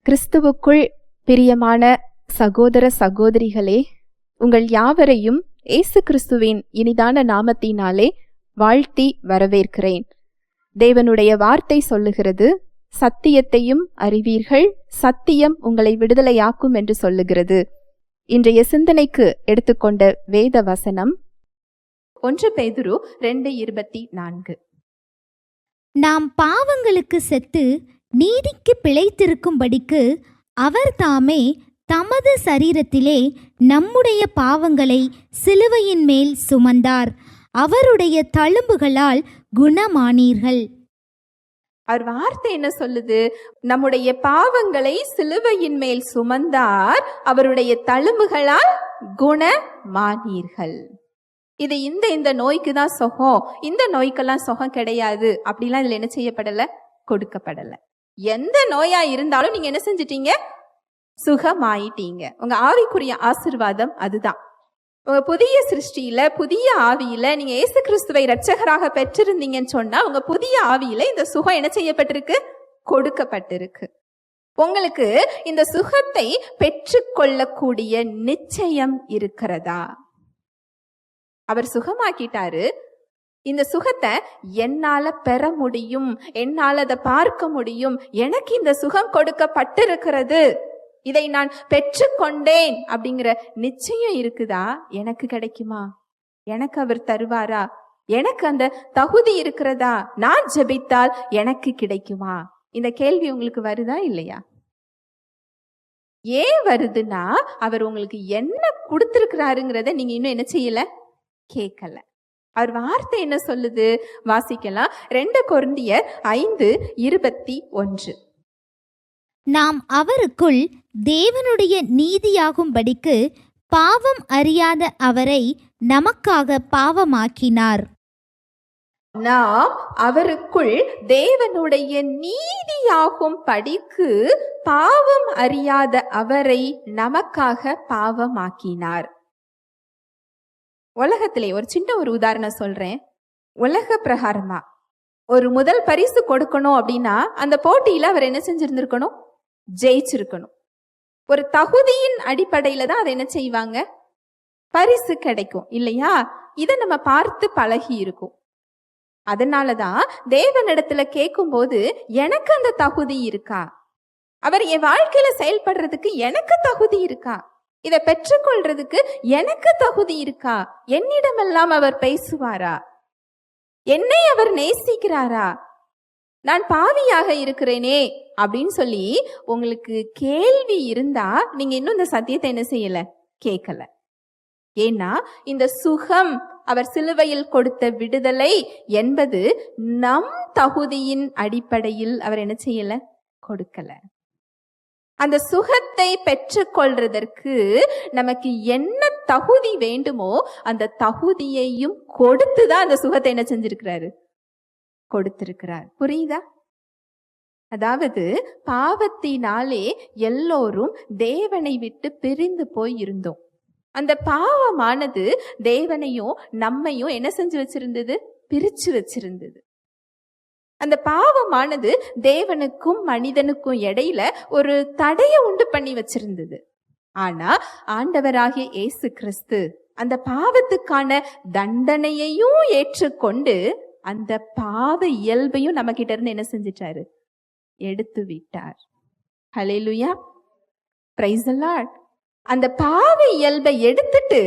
கிறிஸ்துவுக்குள் பிரியமான சகோதர சகோதரிகளே, உங்கள் யாவரையும் இயேசு கிறிஸ்துவின் இனிதான நாமத்தினாலே வாழ்த்தி வரவேற்கிறேன். தேவனுடைய வார்த்தை சொல்லுகிறது, சத்தியத்தையும் அறிவீர்கள், சத்தியம் உங்களை விடுதலையாக்கும் என்று சொல்லுகிறது. இன்றைய சிந்தனைக்கு எடுத்துக்கொண்ட வேத வசனம் 1 பேதுரு 2:24. நாம் பாவங்களுக்கு செத்து நீதிக்கு பிழைத்திருக்கும்படிக்கு அவர் தாமே தமது சரீரத்திலே நம்முடைய பாவங்களை சிலுவையின் மேல் சுமந்தார், அவருடைய தழும்புகளால் குணமானீர்கள். அவர் வார்த்தை என்ன சொல்லுது? நம்முடைய பாவங்களை சிலுவையின் மேல் சுமந்தார், அவருடைய தழும்புகளால் குணமானீர்கள். இது இந்த நோய்க்கு தான் சுகம், இந்த நோய்க்கெல்லாம் சுகம் கிடையாது அப்படிலாம் இதுல என்ன செய்யப்படல, கொடுக்கப்படல. எந்த நோயா இருந்தாலும் நீங்க என்ன செஞ்சிட்டீங்க, சுகமாயிட்டீங்க. உங்க ஆவிக்குரிய ஆசீர்வாதம் அதுதான். உங்க புதிய சிருஷ்டியில, புதிய ஆவியில நீங்க இயேசு கிறிஸ்துவை இரட்சகராக பெற்றிருந்தீங்கன்னு சொன்னா, உங்க புதிய ஆவியில இந்த சுகம் என்ன செய்யப்பட்டிருக்கு, கொடுக்கப்பட்டிருக்கு. உங்களுக்கு இந்த சுகத்தை பெற்றுக்கொள்ளக்கூடிய நிச்சயம் இருக்கிறதா? அவர் சுகமாக்கிட்டாரு. இந்த சுகத்தை என்னால பெற முடியும், என்னால் அதை பார்க்க முடியும், எனக்கு இந்த சுகம் கொடுக்கப்பட்டிருக்கிறது, இதை நான் பெற்றுக்கொண்டேன் அப்படிங்கிற நிச்சயம் இருக்குதா? எனக்கு கிடைக்குமா? எனக்கு அவர் தருவாரா? எனக்கு அந்த தகுதி இருக்கிறதா? நான் ஜெபித்தால் எனக்கு கிடைக்குமா? இந்த கேள்வி உங்களுக்கு வருதா இல்லையா? ஏன் வருதுன்னா, அவர் உங்களுக்கு என்ன கொடுத்திருக்கிறாருங்கிறத நீங்க இன்னும் என்ன செய்யல, கேட்கல. அவர் வார்த்தை என்ன சொல்லுது? வாசிக்கலாம். 2 கொரிந்தியர் 5:21. நாம் அவருக்குள் தேவனுடைய நீதியாகும்படிக்கு பாவம் அறியாத அவரை நமக்காக பாவமாக்கினார். நாம் அவருக்குள் தேவனுடைய நீதியாகும் படிக்கு பாவம் அறியாத அவரை நமக்காக பாவமாக்கினார். உலகத்திலே ஒரு சின்ன உதாரணம் சொல்றேன். உலக பிரகாரமா ஒரு முதல் பரிசு கொடுக்கணும் அப்படின்னா, அந்த போட்டியில அவர் என்ன செஞ்சிருந்திருக்கணும், ஜெயிச்சிருக்கணும். ஒரு தகுதியின் அடிப்படையில தான் அதை என்ன செய்வாங்க, பரிசு கிடைக்கும் இல்லையா? இதை நம்ம பார்த்து பழகி இருக்கும். அதனாலதான் தேவனிடத்துல கேட்கும் போது, எனக்கு அந்த தகுதி இருக்கா, அவர் என் வாழ்க்கையில செயல்படுறதுக்கு எனக்கு தகுதி இருக்கா, இதை பெற்றுக்கொள்றதுக்கு எனக்கு தகுதி இருக்கா, என்னிடமெல்லாம் அவர் பேசுவாரா, என்னை அவர் நேசிக்கிறாரா, நான் பாவியாக இருக்கிறேனே அப்படின்னு சொல்லி உங்களுக்கு கேள்வி இருந்தா, நீங்க இன்னும் இந்த சத்தியத்தை என்ன செய்யல, கேட்கல. ஏன்னா இந்த சுகம், அவர் சிலுவையில் கொடுத்த விடுதலை என்பது நம் தகுதியின் அடிப்படையில் அவர் என்ன செய்யல, கொடுக்கல. அந்த சுகத்தை பெற்றுக்கொள்றதற்கு நமக்கு என்ன தகுதி வேண்டுமோ அந்த தகுதியையும் கொடுத்துதான் அந்த சுகத்தை என்ன செஞ்சிருக்கிறாரு, கொடுத்திருக்கிறார். புரியுதா? அதாவது பாவத்தினாலே எல்லோரும் தேவனை விட்டு பிரிந்து போய் இருந்தோம். அந்த பாவமானது தேவனையும் நம்மையும் என்ன செஞ்சு வச்சிருந்தது, பிரிச்சு வச்சிருந்தது. அந்த பாவமானது தேவனுக்கும் மனிதனுக்கும் இடையில ஒரு தடையை உண்டு பண்ணி வச்சிருந்தது. ஆனா ஆண்டவராகிய இயேசு கிறிஸ்து அந்த பாவத்துக்கான தண்டனையையும் ஏற்றுக்கொண்டு அந்த பாவ இயல்பையும் நம்ம கிட்ட இருந்து என்ன செஞ்சிட்டாரு, எடுத்து விட்டார். ஹல்லேலூயா, பிரைஸ் தி லார்ட். அந்த பாவ இயல்பை எடுத்துட்டு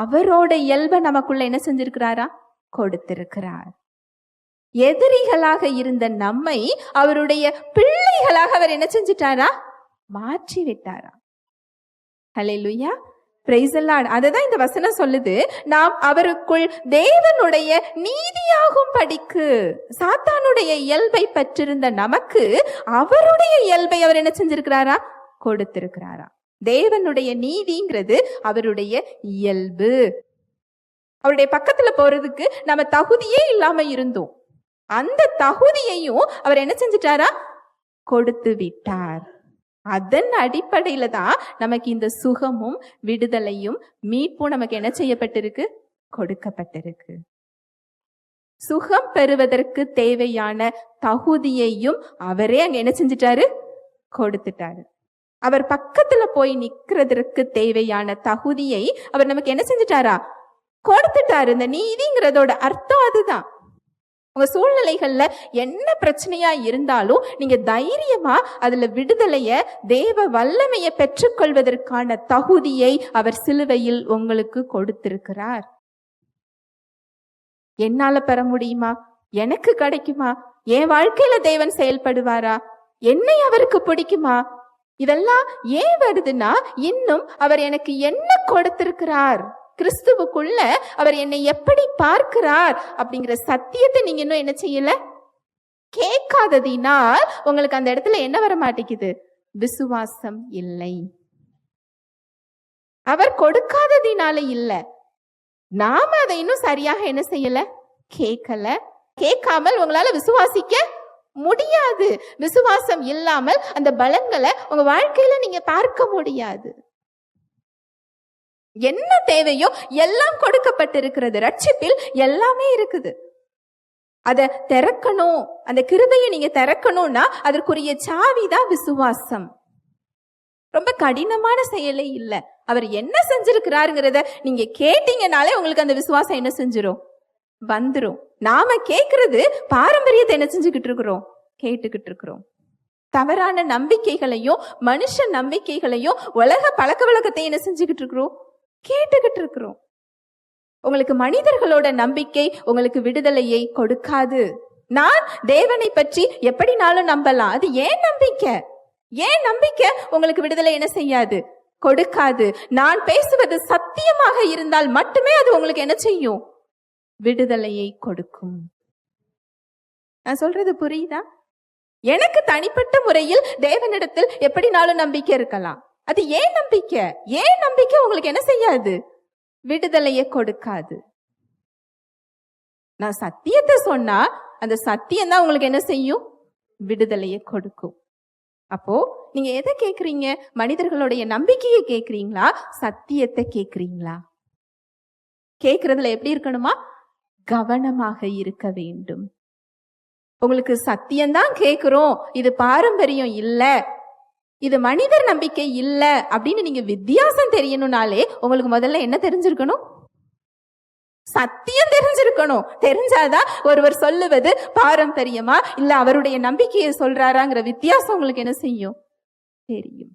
அவரோட இயல்பை நமக்குள்ள என்ன செஞ்சிருக்கிறாரா, கொடுத்திருக்கிறார். எதிரிகளாக இருந்த நம்மை அவருடைய பிள்ளைகளாக அவர் என்ன செஞ்சிட்டாரா, மாற்றி விட்டாரா. ஹல்லேலூயா, பிரைஸ் தி லார்ட். அததான் இந்த வசனம் சொல்லுது, நாம் அவருக்குள் தேவனுடைய நீதியாகும் படிக்கு. சாத்தானுடைய இயல்பை பெற்றிருந்த நமக்கு அவருடைய இயல்பை அவர் என்ன செஞ்சிருக்கிறாரா, கொடுத்திருக்கிறாரா. தேவனுடைய நீதிங்கிறது அவருடைய இயல்பு. அவருடைய பக்கத்துல போறதுக்கு நம்ம தகுதியே இல்லாம இருந்தோம். அந்த தகுதியையும் அவர் என்ன செஞ்சிட்டாரா, கொடுத்து விட்டார். அதன் அடிப்படையில தான் நமக்கு இந்த சுகமும் விடுதலையும் மீட்பும் நமக்கு என்ன செய்யப்பட்டிருக்கு, கொடுக்கப்பட்டிருக்கு. சுகம் பெறுவதற்கு தேவையான தகுதியையும் அவரே அங்க என்ன செஞ்சிட்டாரு, கொடுத்துட்டாரு. அவர் பக்கத்துல போய் நிக்கிறதுக்கு தேவையான தகுதியை அவர் நமக்கு என்ன செஞ்சுட்டாரா? கொடுத்துட்டாரு. இந்த நீதிங்கிறதோட அர்த்தம் அதுதான். உங்க சூழ்நிலைகள்ல என்ன பிரச்சனையா இருந்தாலும் நீங்க தைரியமா அதுல விடுதலைய, தேவ வல்லமையை பெற்றுக்கொள்வதற்கான தகுதியை அவர் சிலுவையில் உங்களுக்கு கொடுத்திருக்கிறார். என்னால பெற முடியுமா? எனக்கு கிடைக்குமா? என் வாழ்க்கையில தேவன் செயல்படுவாரா? என்னை அவருக்கு பிடிக்குமா? இதெல்லாம் ஏன் வருதுன்னா, இன்னும் அவர் எனக்கு என்ன கொடுத்திருக்கிறார், கிறிஸ்துவுக்குள்ள அவர் என்னை எப்படி பார்க்கிறார் அப்படிங்கிற சத்தியத்தை நீங்க இன்னும் என்ன செய்யல? கேட்காததினால் உங்களுக்கு அந்த இடத்துல என்ன வர மாட்டேங்குது? விசுவாசம் இல்லை. அவர் கொடுக்காததினால இல்ல, நாம அதை இன்னும் சரியாக என்ன செய்யல? கேட்கல. கேட்காமல் உங்களால விசுவாசிக்க முடியாது. விசுவாசம் இல்லாமல் அந்த பலன்களை உங்க வாழ்க்கையில நீங்க பார்க்க முடியாது. என்ன தேவையோ எல்லாம் கொடுக்கப்பட்டிருக்கிறது. ரட்சிப்பில் எல்லாமே இருக்குது. அதை திறக்கணும், அந்த கிருபையை நீங்க திறக்கணும்னா அதற்குரிய சாவிதான் விசுவாசம். ரொம்ப கடினமான செயலே இல்ல. அவர் என்ன செஞ்சிருக்கிறாருங்கிறத நீங்க கேட்டீங்கனாலே உங்களுக்கு அந்த விசுவாசம் என்ன செஞ்சிரும்? வந்துரும். நாம கேட்கறது பாரம்பரியத்தை என்ன செஞ்சுக்கிட்டு இருக்கிறோம்? கேட்டுக்கிட்டு இருக்கிறோம். தவறான நம்பிக்கைகளையும் மனுஷ நம்பிக்கைகளையும் உலக பழக்க வழக்கத்தை என்ன செஞ்சுக்கிட்டு இருக்கிறோம்? கேட்டுக்கிட்டு இருக்கிறோம். உங்களுக்கு மனிதர்களோட நம்பிக்கை உங்களுக்கு விடுதலையை கொடுக்காது. நான் தேவனை பற்றி எப்படினாலும் நம்பலாம், அது ஏன் நம்பிக்கை? ஏன் நம்பிக்கை உங்களுக்கு விடுதலை என்ன செய்யாது? கொடுக்காது. நான் பேசுவது சத்தியமாக இருந்தால் மட்டுமே அது உங்களுக்கு என்ன செய்யும்? விடுதலையை கொடுக்கும். நான் சொல்றது புரியுதா? எனக்கு தனிப்பட்ட முறையில் தேவனிடத்தில் எப்படினாலும் நம்பிக்கை இருக்கலாம். அது ஏன் நம்பிக்கை? ஏன் நம்பிக்கை உங்களுக்கு என்ன செய்யாது? விடுதலையை கொடுக்காது. நான் சத்தியத்தை சொன்னா அந்த சத்தியம் தான் உங்களுக்கு என்ன செய்யும்? விடுதலையை கொடுக்கும். அப்போ நீங்க எதை கேக்குறீங்க? மனிதர்களுடைய நம்பிக்கையை கேக்குறீங்களா? சத்தியத்தை கேக்குறீங்களா? கேக்குறதுல எப்படி இருக்கணுமா? கவனமாக இருக்க வேண்டும். உங்களுக்கு சத்தியம்தான் கேக்குறோம், இது பாரம்பரியம் இல்ல, இது மனிதர் நம்பிக்கை இல்ல அப்படின்னு நீங்க வித்தியாசம் தெரியணும்னாலே உங்களுக்கு முதல்ல என்ன தெரிஞ்சிருக்கணும்? சத்தியம் தெரிஞ்சிருக்கணும். தெரிஞ்சாதான் ஒருவர் சொல்லுவது பாரம்பரியமா இல்ல அவருடைய நம்பிக்கையை சொல்றாராங்கிற வித்தியாசம் உங்களுக்கு என்ன செய்யும்? தெரியும்.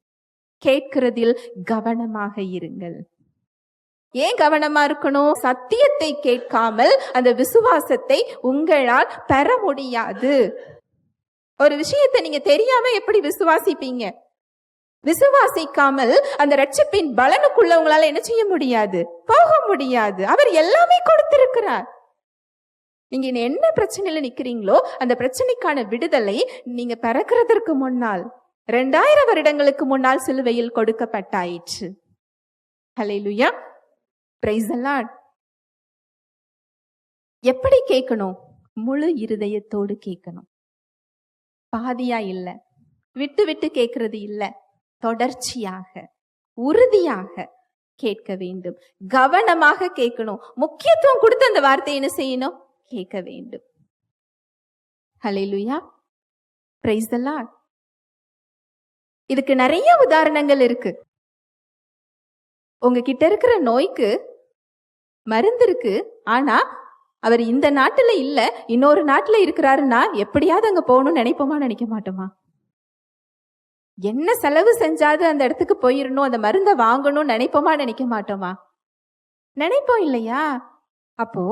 கேட்கிறதில் கவனமாக இருங்கள். ஏன் கவனமா இருக்கணும்? சத்தியத்தை கேட்காமல் அந்த விசுவாசத்தை உங்களால் பெற முடியாது. ஒரு விஷயத்தை நீங்க தெரியாம எப்படி விசுவாசிப்பீங்க? விசுவாசிக்காமல் அந்த ரட்சிப்பின் பலனுக்குள்ள உங்களால என்ன செய்ய முடியாது? போக முடியாது. அவர் எல்லாமே கொடுத்திருக்கிறார். நீங்க என்ன பிரச்சனையில நிக்கிறீங்களோ அந்த பிரச்சனைக்கான விடுதலை நீங்க பிறக்கிறதற்கு முன்னால் 2000 வருடங்களுக்கு முன்னால் சிலுவையில் கொடுக்கப்பட்டாயிற்று. ஹல்லேலூயா, பிரைஸ் தி லார்ட். எப்படி கேட்கணும்? முழு இருதயத்தோடு கேட்கணும். பாதியா இல்ல, விட்டு விட்டு கேட்கறது இல்ல, தொடர்ச்சியாக உறுதியாக கேட்க வேண்டும். கவனமாக கேட்கணும். முக்கியத்துவம் கொடுத்து அந்த வார்த்தையை என்ன செய்யணும்? கேட்க வேண்டும். ஹல்லேலூயா, பிரைஸ் தி லார்ட். இதுக்கு நிறைய உதாரணங்கள் இருக்கு. உங்ககிட்ட இருக்கிற நோய்க்கு மருந்து இருக்கு, ஆனா அவர் இந்த நாட்டுல இல்ல இன்னொரு நாட்டுல இருக்கிறாருன்னா எப்படியாவது அங்க போகணும்னு நினைப்போமா? நினைக்க மாட்டோமா? என்ன செலவு செஞ்சாது அந்த இடத்துக்கு போயிடணும், அந்த மருந்தை வாங்கணும்னு நினைப்போமா? நினைக்க மாட்டோமா? நினைப்போம் இல்லையா? அப்போ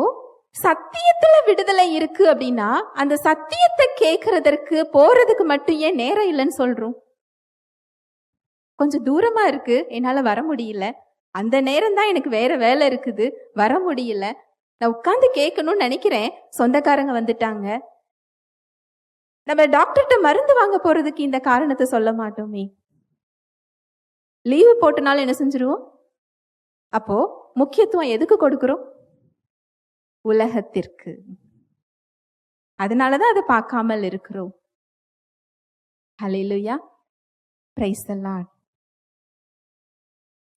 சத்தியத்துல விடுதலை இருக்கு அப்படின்னா அந்த சத்தியத்தை கேட்கறதற்கு போறதுக்கு மட்டும் ஏன் நேரம் இல்லைன்னு சொல்றோம்? கொஞ்சம் தூரமா இருக்கு, என்னால வர முடியல, அந்த நேரம் தான் எனக்கு வேற வேலை இருக்குது, வர முடியல, நான் உட்கார்ந்து கேட்கணும்னு நினைக்கிறேன், சொந்தக்காரங்க வந்துட்டாங்க. நம்ம டாக்டர்கிட்ட மருந்து வாங்க போறதுக்கு இந்த காரணத்தை சொல்ல மாட்டோமே. லீவு போட்டனால என்ன செஞ்சிருவோம்? அப்போ முக்கியத்துவம் எதுக்கு கொடுக்கிறோம்? உலகத்திற்கு. அதனாலதான் அதை பார்க்காமல் இருக்கிறோம். ஹல்லேலூயா, பிரைஸ் தி லார்ட்.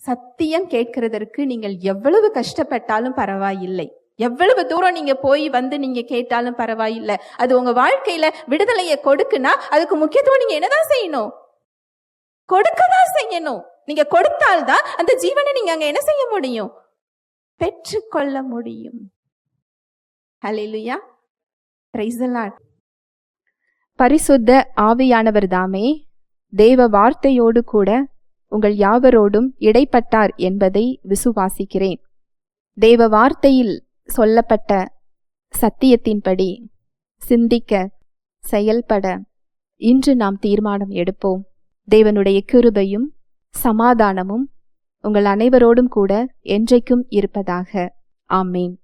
சத்தியம் கேட்கிறதற்கு நீங்கள் எவ்வளவு கஷ்டப்பட்டாலும் பரவாயில்லை, எவ்வளவு தூரம் நீங்க போய் வந்து நீங்க கேட்டாலும் பரவாயில்லை. அது உங்க வாழ்க்கையில விடுதலையை கொடுக்குன்னா அதுக்கு முக்கியத்துவம் நீங்க என்னதான் செய்யணும்? கொடுக்கதான் செய்யணும். நீங்க கொடுத்தால்தான் அந்த ஜீவனை நீங்க அங்க என்ன செய்ய முடியும்? பெற்றுக்கொள்ள முடியும். ஹல்லேலூயா. Praise the lord. பரிசுத்த ஆவியானவர் தாமே தேவ வார்த்தையோடு கூட உங்கள் யாவரோடும் இடைப்பட்டார் என்பதை விசுவாசிக்கிறேன். தேவ வார்த்தையில் சொல்லப்பட்ட சத்தியத்தின்படி சிந்திக்க, செயல்பட இன்று நாம் தீர்மானம் எடுப்போம். தேவனுடைய கிருபையும் சமாதானமும் உங்கள் அனைவரோடும் கூட என்றைக்கும் இருப்பதாக. ஆமேன்.